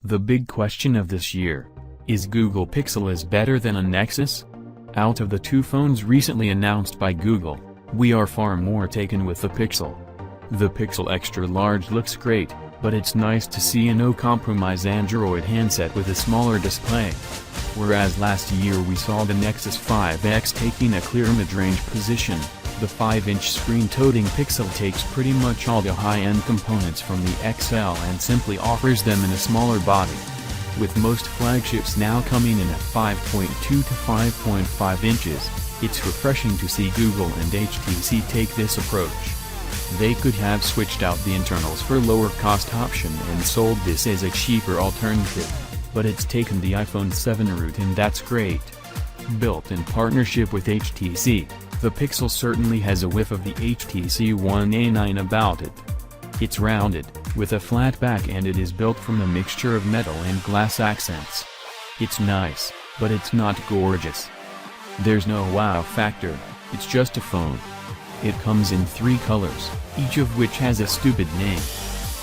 The big question of this year: is Google Pixel is better than a Nexus? Out of the two phones recently announced by Google, we are far more taken with the Pixel. The Pixel Extra Large looks great, but it's nice to see a no-compromise Android handset with a smaller display. Whereas last year we saw the Nexus 5X taking a clear mid-range position, the 5-inch screen-toting Pixel takes pretty much all the high-end components from the XL and simply offers them in a smaller body. With most flagships now coming in at 5.2 to 5.5 inches, it's refreshing to see Google and HTC take this approach. They could have switched out the internals for lower-cost option and sold this as a cheaper alternative, but it's taken the iPhone 7 route, and that's great. Built in partnership with HTC, the Pixel certainly has a whiff of the HTC One A9 about it. It's rounded, with a flat back, and it is built from a mixture of metal and glass accents. It's nice, but it's not gorgeous. There's no wow factor, it's just a phone. It comes in 3 colors, each of which has a stupid name.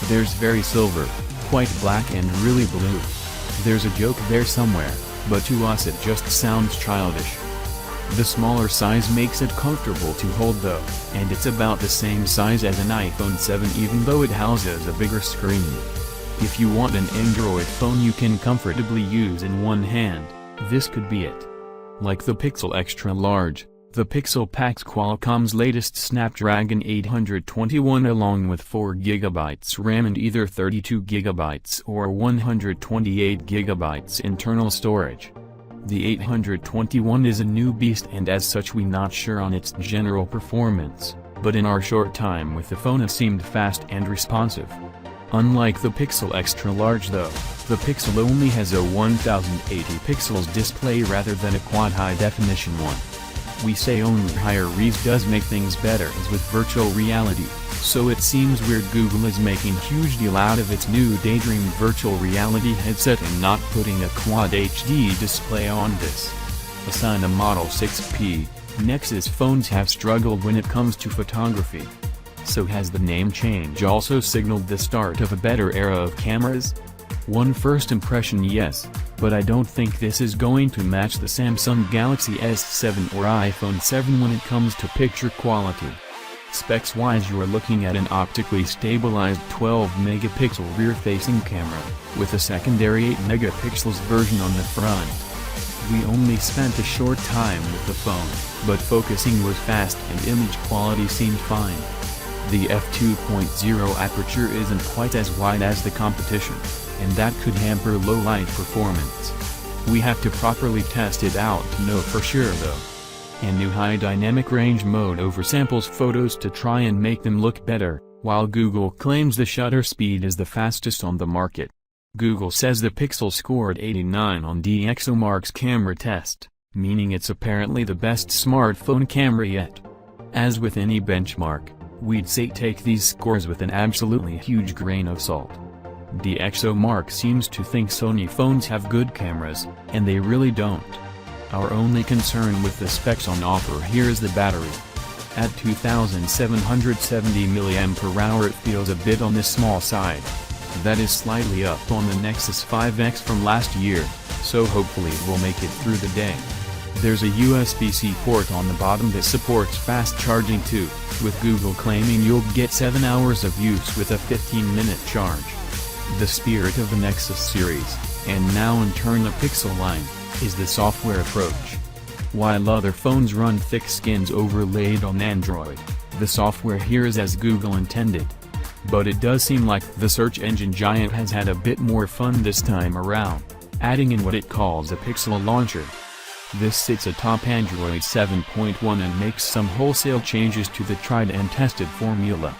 There's very silver, quite black, and really blue. There's a joke there somewhere, but to us it just sounds childish. The smaller size makes it comfortable to hold though, and it's about the same size as an iPhone 7 even though it houses a bigger screen. If you want an Android phone you can comfortably use in one hand, this could be it. Like the Pixel Extra Large, the Pixel packs Qualcomm's latest Snapdragon 821 along with 4GB RAM and either 32GB or 128GB internal storage. The 821 is a new beast, and as such we not sure on its general performance, but in our short time with the phone it seemed fast and responsive. Unlike the Pixel Extra Large though, the Pixel only has a 1080 pixels display rather than a quad high definition one. We say only higher res does make things better as with virtual reality, so it seems weird Google is making huge deal out of its new Daydream virtual reality headset and not putting a Quad HD display on this. Aside a Model 6P, Nexus phones have struggled when it comes to photography. So has the name change also signaled the start of a better era of cameras? One first impression, yes, but I don't think this is going to match the Samsung Galaxy S7 or iPhone 7 when it comes to picture quality. Specs-wise you are looking at an optically stabilized 12-megapixel rear-facing camera, with a secondary 8-megapixels version on the front. We only spent a short time with the phone, but focusing was fast and image quality seemed fine. The f2.0 aperture isn't quite as wide as the competition, and that could hamper low-light performance. We have to properly test it out to know for sure though. And new high dynamic range mode oversamples photos to try and make them look better, while Google claims the shutter speed is the fastest on the market. Google says the Pixel scored 89 on DxOMark's camera test, meaning it's apparently the best smartphone camera yet. As with any benchmark, we'd say take these scores with an absolutely huge grain of salt. DxOMark seems to think Sony phones have good cameras, and they really don't. Our only concern with the specs on offer here is the battery. At 2770 mAh it feels a bit on the small side. That is slightly up on the Nexus 5X from last year, so hopefully it will make it through the day. There's a USB-C port on the bottom that supports fast charging too, with Google claiming you'll get 7 hours of use with a 15-minute charge. The spirit of the Nexus series, and now in turn the Pixel line, is the software approach. While other phones run thick skins overlaid on Android, the software here is as Google intended. But it does seem like the search engine giant has had a bit more fun this time around, adding in what it calls a Pixel launcher. This sits atop Android 7.1 and makes some wholesale changes to the tried and tested formula.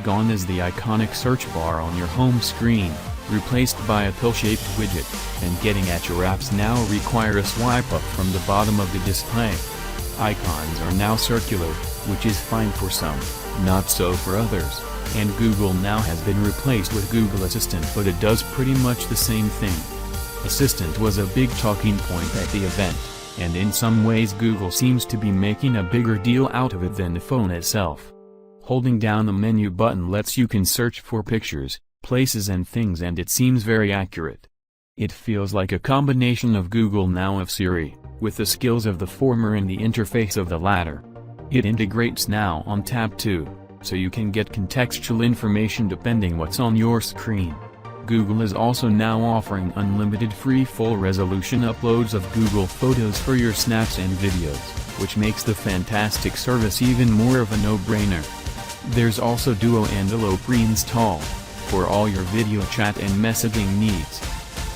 Gone is the iconic search bar on your home screen, replaced by a pill-shaped widget, and getting at your apps now require a swipe up from the bottom of the display. Icons are now circular, which is fine for some, not so for others, and Google now has been replaced with Google Assistant, but it does pretty much the same thing. Assistant was a big talking point at the event, and in some ways Google seems to be making a bigger deal out of it than the phone itself. Holding down the menu button lets you can search for pictures, places and things, and it seems very accurate. It feels like a combination of Google Now of Siri, with the skills of the former and the interface of the latter. It integrates Now on Tab 2, so you can get contextual information depending what's on your screen. Google is also now offering unlimited free full-resolution uploads of Google Photos for your snaps and videos, which makes the fantastic service even more of a no-brainer. There's also Duo and Allo pre-installed, for all your video chat and messaging needs.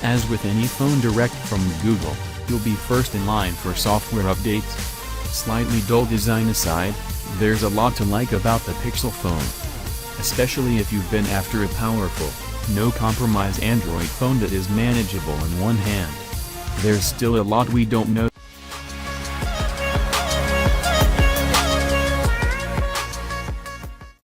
As with any phone direct from Google, you'll be first in line for software updates. Slightly dull design aside, there's a lot to like about the Pixel phone. Especially if you've been after a powerful, no-compromise Android phone that is manageable in one hand. There's still a lot we don't know.